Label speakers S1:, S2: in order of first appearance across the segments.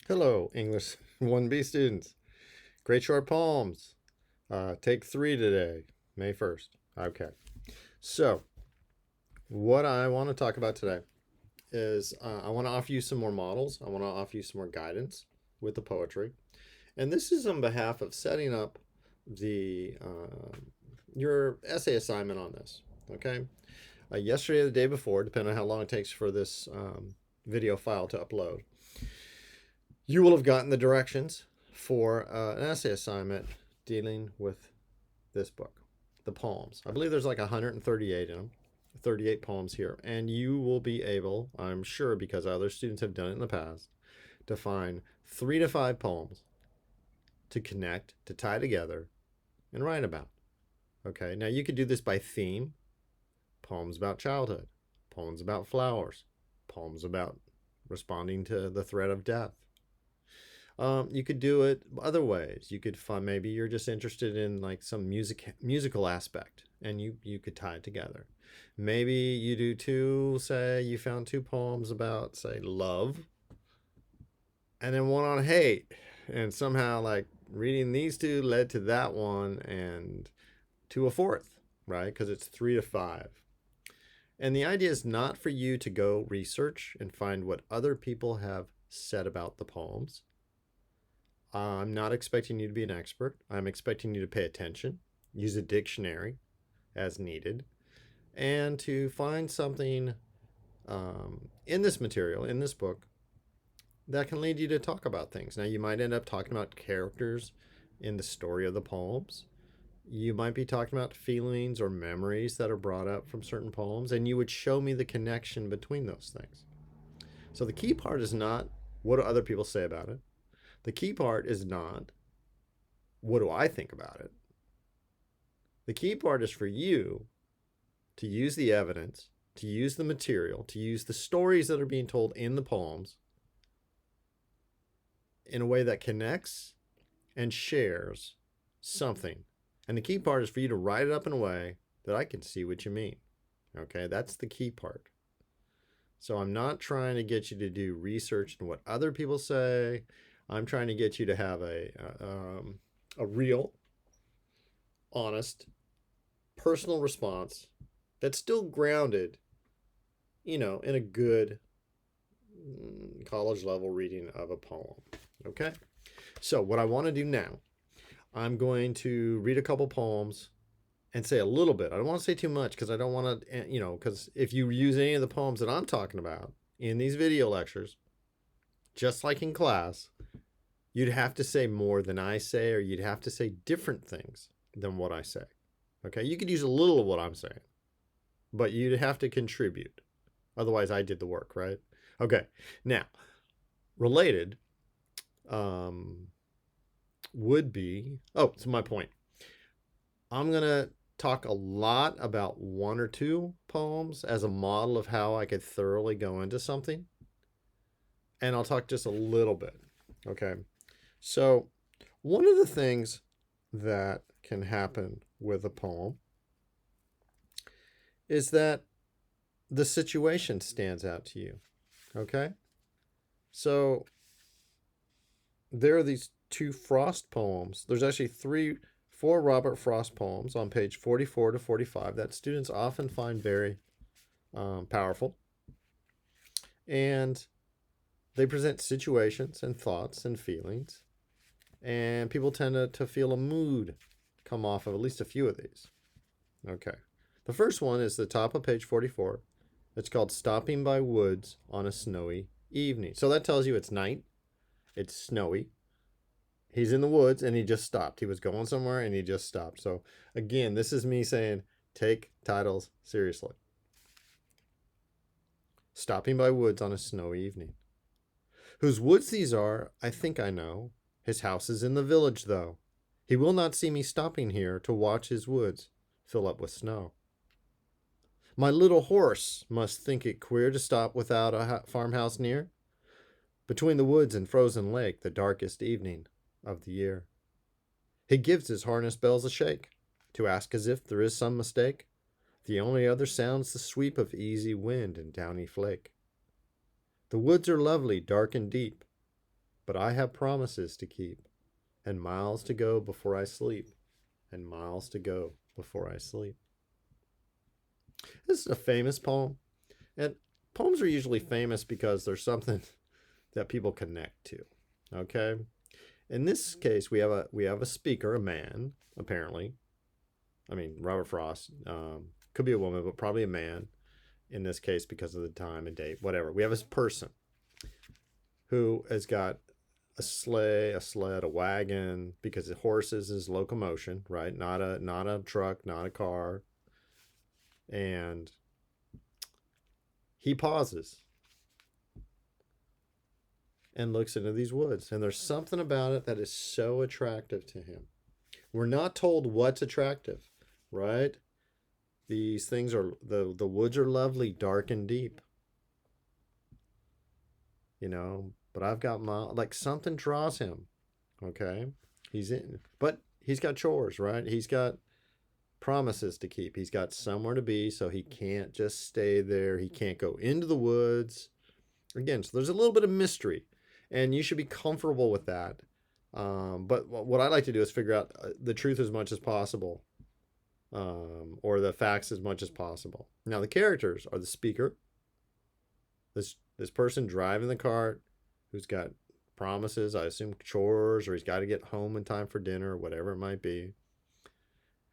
S1: Hello, English 1B students. Great short poems. Take 3 today, May 1st. Okay. So, what I want to talk about today is I want to offer you some more models. I want to offer you some more guidance with the poetry. And this is on behalf of setting up the your essay assignment on this. Okay. Yesterday or the day before, depending on how long it takes for this video file to upload, you will have gotten the directions for an essay assignment dealing with this book, the poems. I believe there's like 138 in them, 38 poems here, and you will be able, I'm sure, because other students have done it in the past, to find 3 to 5 poems to connect, to tie together, and write about. Okay, now you could do this by theme: poems about childhood, poems about flowers, poems about responding to the threat of death. You could do it other ways. You could find, maybe you're just interested in like some musical aspect, and you could tie it together. Maybe you do two. Say you found 2 poems about, say, love, and then one on hate, and somehow like reading these two led to that one and to a fourth, right? Because it's 3 to 5. And the idea is not for you to go research and find what other people have said about the poems. I'm not expecting you to be an expert. I'm expecting you to pay attention, use a dictionary as needed, and to find something in this material, in this book, that can lead you to talk about things. Now, you might end up talking about characters in the story of the poems. You might be talking about feelings or memories that are brought up from certain poems, and you would show me the connection between those things. So the key part is not what do other people say about it. The key part is not what do I think about it. The key part is for you to use the evidence, to use the material, to use the stories that are being told in the poems in a way that connects and shares something. And the key part is for you to write it up in a way that I can see what you mean. Okay, that's the key part. So I'm not trying to get you to do research in what other people say. I'm trying to get you to have a real, honest, personal response that's still grounded, in a good college level reading of a poem. Okay? So, what I want to do now, I'm going to read a couple poems and say a little bit. I don't want to say too much because I don't want to, because if you use any of the poems that I'm talking about in these video lectures, just like in class, you'd have to say more than I say, or you'd have to say different things than what I say. Okay? You could use a little of what I'm saying, but you'd have to contribute. Otherwise, I did the work, right? Okay. Now, related would be, so my point. I'm going to talk a lot about 1 or 2 poems as a model of how I could thoroughly go into something. And I'll talk just a little bit. Okay. So, one of the things that can happen with a poem is that the situation stands out to you. Okay? So, there are these 2 Frost poems. There's actually 4 Robert Frost poems on page 44 to 45 that students often find very powerful. And they present situations and thoughts and feelings. And people tend to feel a mood come off of at least a few of these. Okay. The first one is the top of page 44. It's called Stopping by Woods on a Snowy Evening. So that tells you it's night. It's snowy. He's in the woods and he just stopped. He was going somewhere and he just stopped. So again, this is me saying take titles seriously. Stopping by woods on a snowy evening. Whose woods these are, I think I know. His house is in the village, though. He will not see me stopping here to watch his woods fill up with snow. My little horse must think it queer to stop without a farmhouse near. Between the woods and frozen lake, the darkest evening of the year. He gives his harness bells a shake, to ask as if there is some mistake. The only other sound's the sweep of easy wind and downy flake. The woods are lovely, dark and deep. but I have promises to keep, and miles to go before I sleep, and miles to go before I sleep. This is a famous poem, and poems are usually famous because there's something that people connect to. Okay? In this case, we have a speaker, a man, apparently. I mean, Robert Frost, could be a woman, but probably a man in this case because of the time and date, whatever. We have a person who has got a sleigh, a sled, a wagon, because the horses is locomotion, right? Not a truck, not a car. And he pauses and looks into these woods, and there's something about it that is so attractive to him. We're not told what's attractive, right? These things are the woods are lovely, dark and deep. But I've got something draws him. Okay? But he's got chores, right? He's got promises to keep. He's got somewhere to be, so he can't just stay there. He can't go into the woods. Again, so there's a little bit of mystery, and you should be comfortable with that. But what I like to do is figure out the truth as much as possible, or the facts as much as possible. Now, the characters are the speaker, this person driving the cart, who's got promises, I assume chores, or he's got to get home in time for dinner, whatever it might be.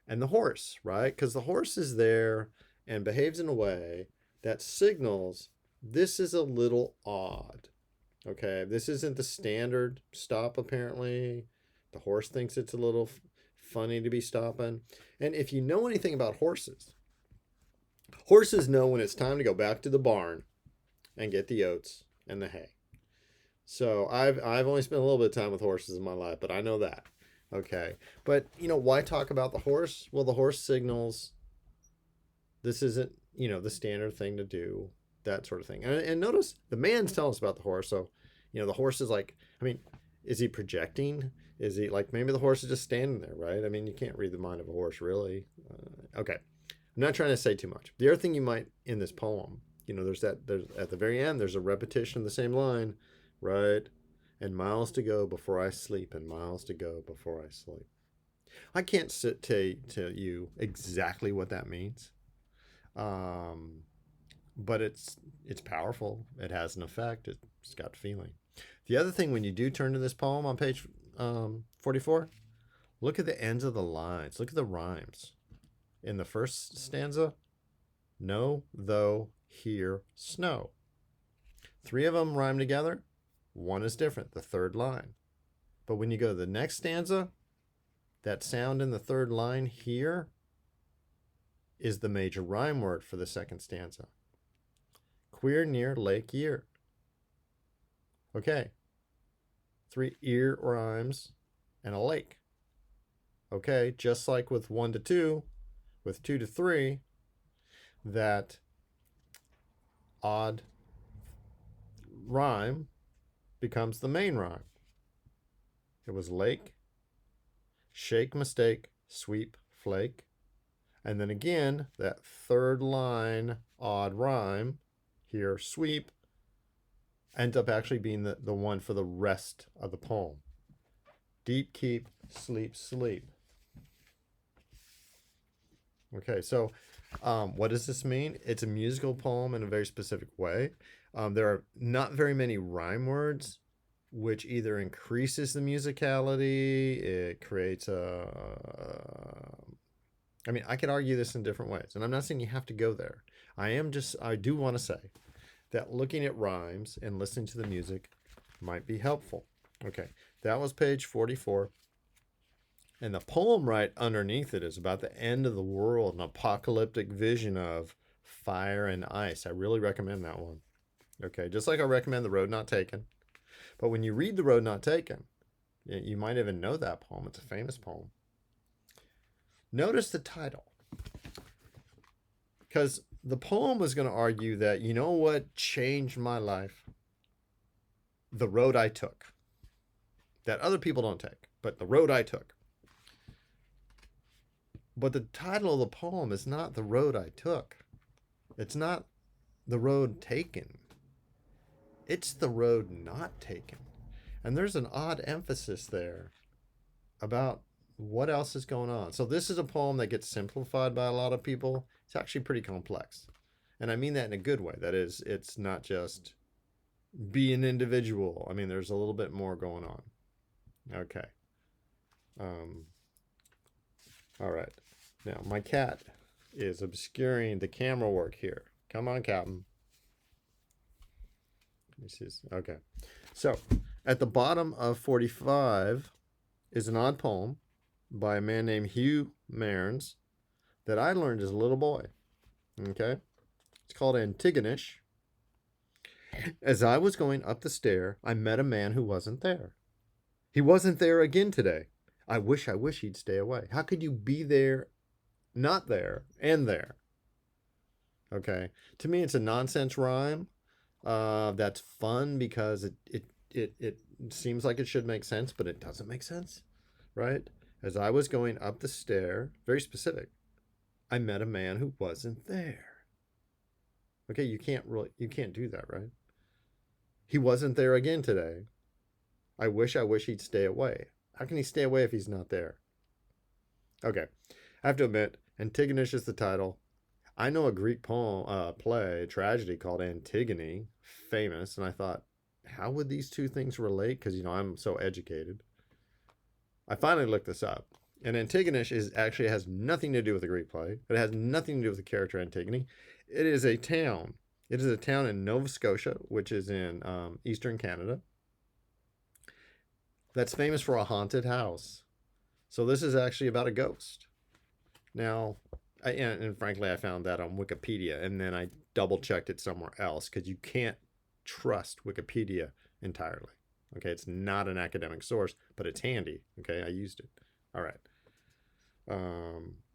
S1: And the horse, right? Because the horse is there and behaves in a way that signals this is a little odd. Okay, this isn't the standard stop, apparently. The horse thinks it's a little funny to be stopping. And if you know anything about horses, horses know when it's time to go back to the barn and get the oats and the hay. So I've only spent a little bit of time with horses in my life, but I know that. Okay. But, why talk about the horse? Well, the horse signals this isn't, the standard thing to do, that sort of thing. And notice the man's telling us about the horse. So, the horse is like, is he projecting? Is he maybe the horse is just standing there, right? You can't read the mind of a horse, really. Okay. I'm not trying to say too much. The other thing you might, in this poem, there's at the very end, there's a repetition of the same line, right? And miles to go before I sleep, and miles to go before I sleep. I can't tell you exactly what that means, but it's powerful. It has an effect. It's got feeling. The other thing, when you do turn to this poem on page 44, look at the ends of the lines. Look at the rhymes. In the first stanza, no, though, here, snow. 3 of them rhyme together. 1 is different, the third line. But when you go to the next stanza, that sound in the third line here is the major rhyme word for the second stanza. Queer near lake year. Okay. 3 ear rhymes and a lake. Okay, just like with 1 to 2, with 2 to 3, that odd rhyme becomes the main rhyme. It was lake, shake, mistake, sweep, flake. And then again, that third line odd rhyme here, sweep, ends up actually being the one for the rest of the poem. Deep, keep, sleep, sleep. Okay, so what does this mean? It's a musical poem in a very specific way. There are not very many rhyme words, which either increases the musicality, it creates I could argue this in different ways, and I'm not saying you have to go there. I do want to say that looking at rhymes and listening to the music might be helpful. Okay, that was page 44. And the poem right underneath it is about the end of the world, an apocalyptic vision of fire and ice. I really recommend that one. Okay, just like I recommend The Road Not Taken. But when you read The Road Not Taken, you might even know that poem. It's a famous poem. Notice the title. Because the poem is going to argue that, you know what changed my life? The road I took. That other people don't take, but the road I took. But the title of the poem is not The Road I Took. It's not The Road Taken. It's The Road Not Taken. And there's an odd emphasis there about what else is going on. So this is a poem that gets simplified by a lot of people. It's actually pretty complex. And I mean that in a good way. That is, it's not just be an individual. I mean, there's a little bit more going on. Okay. All right. Now, my cat is obscuring the camera work here. Come on, Captain. This is okay. So, at the bottom of 45 is an odd poem by a man named Hugh Marin that I learned as a little boy. Okay? It's called Antigonish. As I was going up the stair, I met a man who wasn't there. He wasn't there again today. I wish he'd stay away. How could you be there, not there, and there? Okay. To me, it's a nonsense rhyme. That's fun because it seems like it should make sense, but it doesn't make sense, right? As I was going up the stair, very specific, I met a man who wasn't there. Okay, you can't do that, right? He wasn't there again today. I wish he'd stay away. How can he stay away if he's not there? Okay, I have to admit, Antigonish is the title. I know a Greek poem, tragedy called Antigone, famous, and I thought, how would these two things relate? Because, I'm so educated. I finally looked this up, and Antigonish actually has nothing to do with the Greek play. It has nothing to do with the character Antigone. It is a town. It is a town in Nova Scotia, which is in eastern Canada, that's famous for a haunted house. So this is actually about a ghost. Now, and frankly, I found that on Wikipedia, and then I double-checked it somewhere else, because you can't trust Wikipedia entirely. Okay, it's not an academic source, but it's handy. Okay, I used it. All right.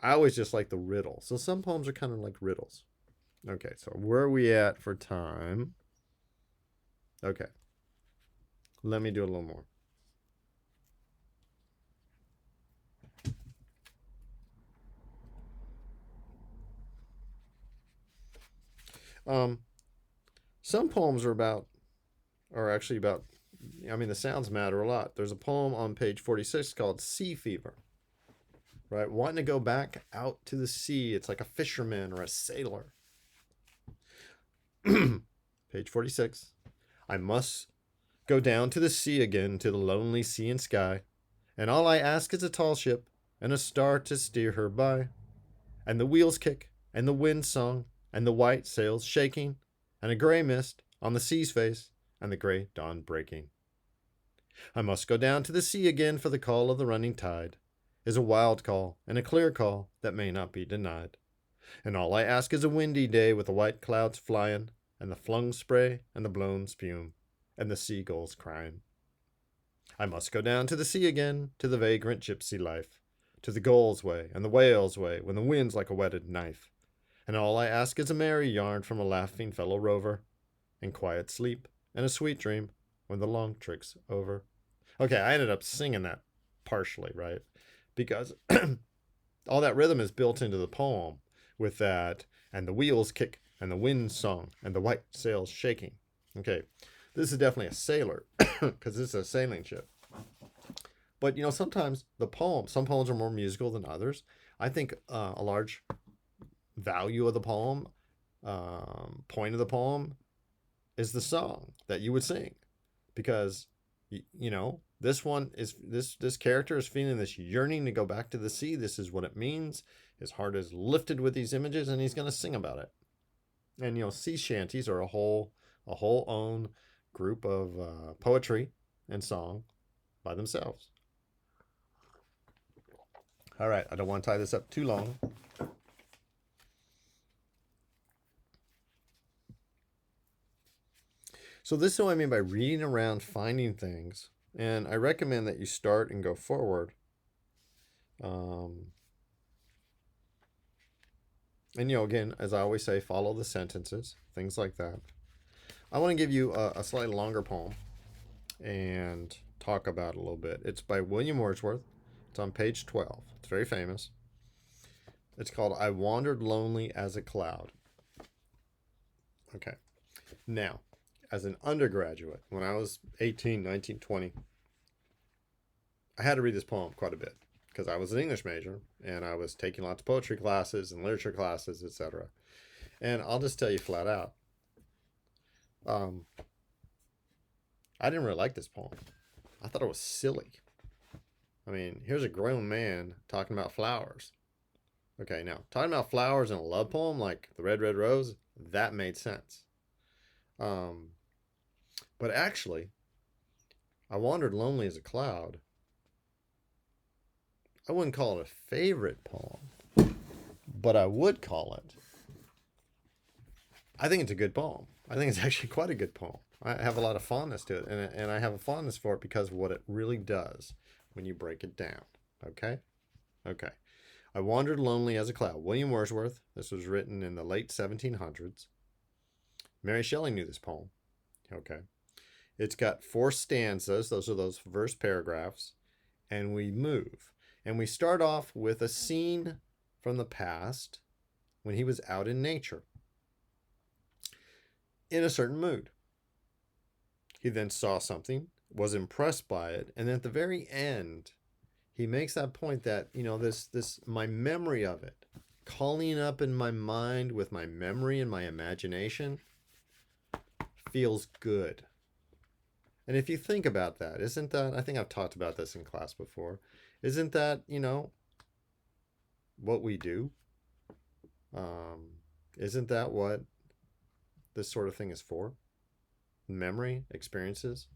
S1: I always just like the riddle. So some poems are kind of like riddles. Okay, so where are we at for time? Okay. Let me do a little more. Some poems are actually about, the sounds matter a lot. There's a poem on page 46 called Sea Fever, right? Wanting to go back out to the sea. It's like a fisherman or a sailor. Page 46. I must go down to the sea again, to the lonely sea and sky. And all I ask is a tall ship and a star to steer her by. And the wheels kick and the wind song and the white sails shaking and a gray mist on the sea's face and the gray dawn breaking. I must go down to the sea again, for the call of the running tide is a wild call and a clear call that may not be denied. And all I ask is a windy day with the white clouds flying and the flung spray and the blown spume and the seagulls crying. I must go down to the sea again, to the vagrant gypsy life, to the gull's way and the whale's way when the wind's like a whetted knife. And all I ask is a merry yarn from a laughing fellow rover, and quiet sleep and a sweet dream when the long trick's over. Okay, I ended up singing that partially, right? Because all that rhythm is built into the poem with that, and the wheels kick, and the wind song, and the white sails shaking. Okay, this is definitely a sailor, because this is a sailing ship. But, sometimes some poems are more musical than others. I think a large value of the poem, point of the poem, is the song that you would sing. Because, this character is feeling this yearning to go back to the sea. This is what it means. His heart is lifted with these images, and he's going to sing about it. And, sea shanties are a whole own group of poetry and song by themselves. All right, I don't want to tie this up too long. So this is what I mean by reading around, finding things. And I recommend that you start and go forward. And, again, as I always say, follow the sentences, things like that. I want to give you a slightly longer poem and talk about it a little bit. It's by William Wordsworth. It's on page 12. It's very famous. It's called I Wandered Lonely as a Cloud. Okay. Now, as an undergraduate, when I was 18, 19, 20, I had to read this poem quite a bit because I was an English major and I was taking lots of poetry classes and literature classes, etc. And I'll just tell you flat out, um, I didn't really like this poem. I thought it was silly. I mean, here's a grown man talking about flowers. Okay, now, talking about flowers in a love poem like The Red, Red Rose, that made sense. Um, but actually, I Wandered Lonely as a Cloud. I wouldn't call it a favorite poem, but I would call it. I think it's a good poem. I think it's actually quite a good poem. I have a lot of fondness to it, and I have a fondness for it because of what it really does when you break it down. Okay? Okay. I Wandered Lonely as a Cloud. William Wordsworth. This was written in the late 1700s. Mary Shelley knew this poem. Okay. It's got 4 stanzas. Those are those verse paragraphs. And we move. And we start off with a scene from the past when he was out in nature in a certain mood. He then saw something, was impressed by it, and then at the very end, he makes that point that, this my memory of it, calling up in my mind with my memory and my imagination, feels good. And if you think about that, isn't that, I think I've talked about this in class before, isn't that, what we do? Isn't that what this sort of thing is for? Memory, experiences.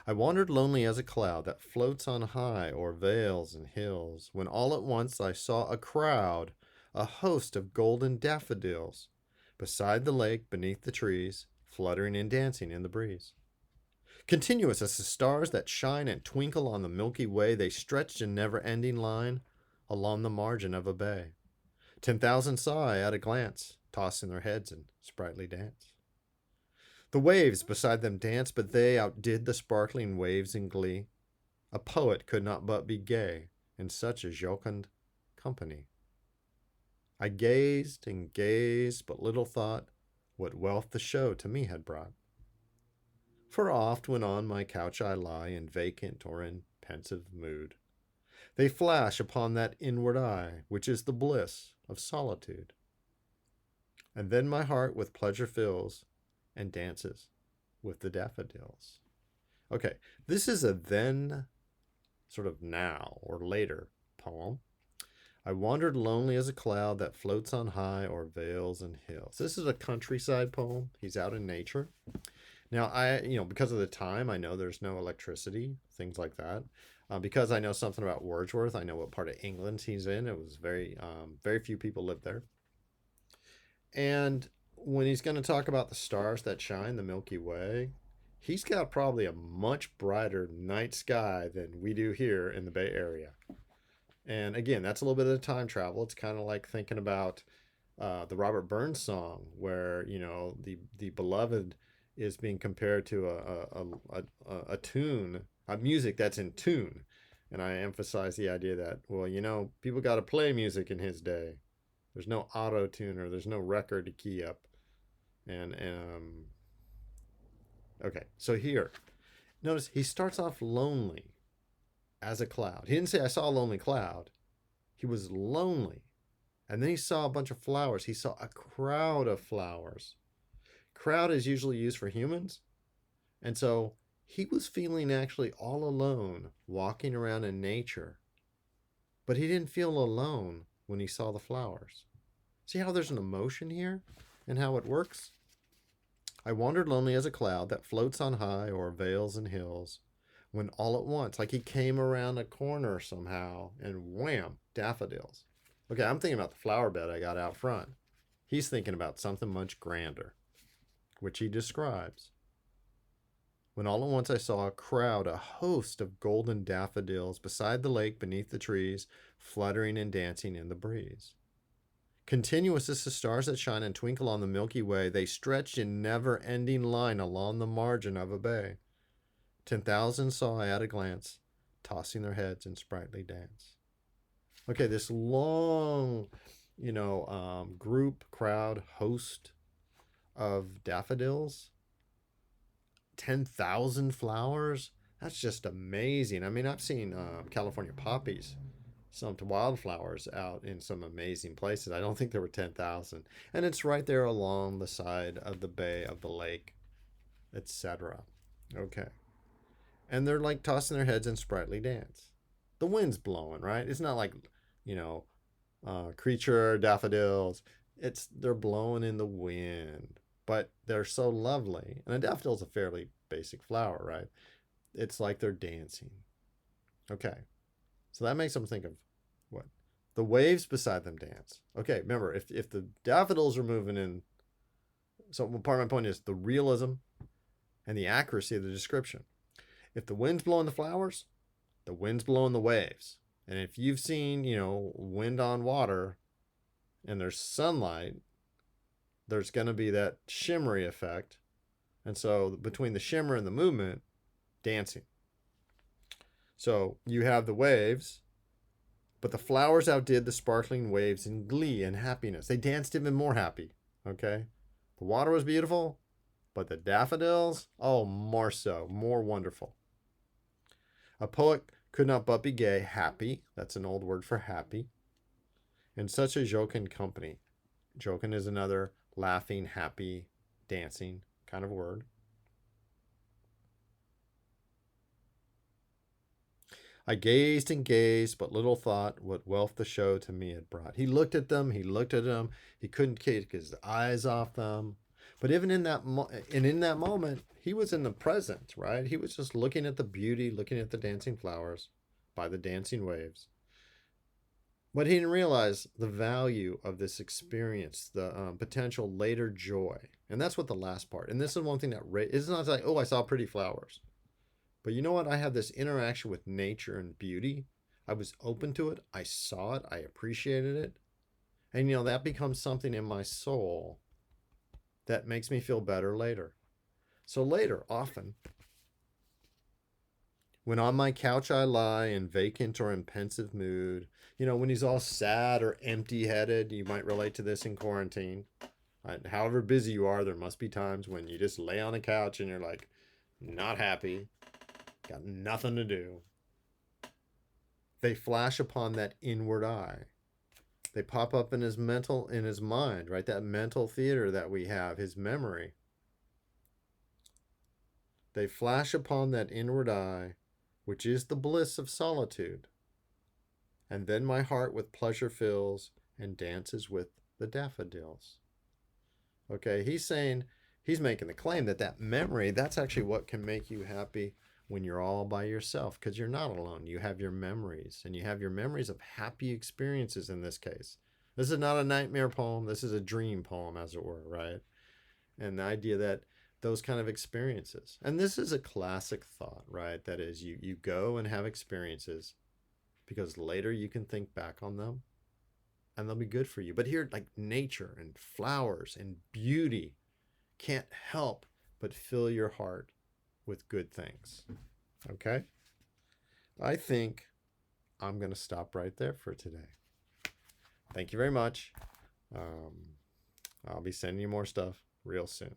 S1: I wandered lonely as a cloud that floats on high o'er vales and hills, when all at once I saw a crowd, a host of golden daffodils, beside the lake, beneath the trees, fluttering and dancing in the breeze. Continuous as the stars that shine and twinkle on the Milky Way, they stretched in never-ending line along the margin of a bay. 10,000 saw I at a glance, tossing their heads in sprightly dance. The waves beside them danced, but they outdid the sparkling waves in glee. A poet could not but be gay in such a jocund company. I gazed and gazed, but little thought what wealth the show to me had brought. For oft, when on my couch I lie in vacant or in pensive mood, they flash upon that inward eye, which is the bliss of solitude. And then my heart with pleasure fills and dances with the daffodils. Okay, this is a then, sort of now or later poem. I wandered lonely as a cloud that floats on high o'er vales and hills. This is a countryside poem. He's out in nature. Now, because of the time, I know there's no electricity, things like that. Because I know something about Wordsworth, I know what part of England he's in. It was very few people lived there. And when he's going to talk about the stars that shine, the Milky Way, he's got probably a much brighter night sky than we do here in the Bay Area. And again, that's a little bit of time travel. It's kind of like thinking about the Robert Burns song where, the beloved is being compared to a tune, a music that's in tune. And I emphasize the idea that, well, people got to play music in his day. There's no auto tuner. There's no record to key up. And okay, so here, notice he starts off lonely as a cloud. He didn't say I saw a lonely cloud. He was lonely. And then he saw a bunch of flowers. He saw a crowd of flowers. Crowd is usually used for humans. And so he was feeling actually all alone walking around in nature. But he didn't feel alone when he saw the flowers. See how there's an emotion here and how it works? I wandered lonely as a cloud that floats on high o'er vales and hills, when all at once, like he came around a corner somehow, and wham, daffodils. Okay, I'm thinking about the flower bed I got out front. He's thinking about something much grander, which he describes. When all at once I saw a crowd, a host of golden daffodils, beside the lake, beneath the trees, fluttering and dancing in the breeze. Continuous as the stars that shine and twinkle on the Milky Way, they stretched in never-ending line along the margin of a bay. 10,000 saw I at a glance, tossing their heads in sprightly dance. Okay, this long, group, crowd, host of daffodils 10,000 flowers. That's just amazing. I mean, I've seen California poppies, some wildflowers out in some amazing places. I don't think there were 10,000. And it's right there along the side of the bay, of the lake, etc. Okay. And they're like tossing their heads in sprightly dance. The wind's blowing, right? It's not like, you know, creature daffodils. They're blowing in the wind, but they're so lovely. And a daffodil's a fairly basic flower, right? It's like they're dancing. Okay. So that makes them think of what? The waves beside them dance. Okay, remember, if the daffodils are moving in, so part of my point is the realism and the accuracy of the description. If the wind's blowing the flowers, the wind's blowing the waves. And if you've seen, wind on water and there's sunlight, there's going to be that shimmery effect. And so between the shimmer and the movement, dancing. So you have the waves, but the flowers outdid the sparkling waves in glee and happiness. They danced even more happy, okay? The water was beautiful, but the daffodils, oh, more so, more wonderful. A poet could not but be gay, happy. That's an old word for happy. In such a jocund company. Jocund is another laughing, happy, dancing kind of word. I gazed and gazed, but little thought what wealth the show to me had brought. He looked at them, he couldn't take his eyes off them. But even in that moment, he was in the present, right? He was just looking at the beauty, looking at the dancing flowers by the dancing waves. But he didn't realize the value of this experience, the potential later joy. And that's what the last part. And this is one thing that it's not like, oh, I saw pretty flowers. But you know what? I had this interaction with nature and beauty. I was open to it. I saw it. I appreciated it. And, that becomes something in my soul that makes me feel better later. So later, often, when on my couch I lie in vacant or in pensive mood, when he's all sad or empty-headed, you might relate to this in quarantine. However busy you are, there must be times when you just lay on a couch and you're like, not happy, got nothing to do. They flash upon that inward eye. They pop up in his mind, right? That mental theater that we have, his memory. They flash upon that inward eye, which is the bliss of solitude. And then my heart with pleasure fills and dances with the daffodils. Okay, he's making the claim that memory, that's actually what can make you happy when you're all by yourself, because you're not alone. You have your memories, and you have your memories of happy experiences in this case. This is not a nightmare poem. This is a dream poem, as it were, right? And the idea that those kind of experiences, and this is a classic thought, right? That is, you go and have experiences because later you can think back on them and they'll be good for you. But here, like nature and flowers and beauty can't help but fill your heart with good things. Okay? I think I'm going to stop right there for today. Thank you very much. I'll be sending you more stuff real soon.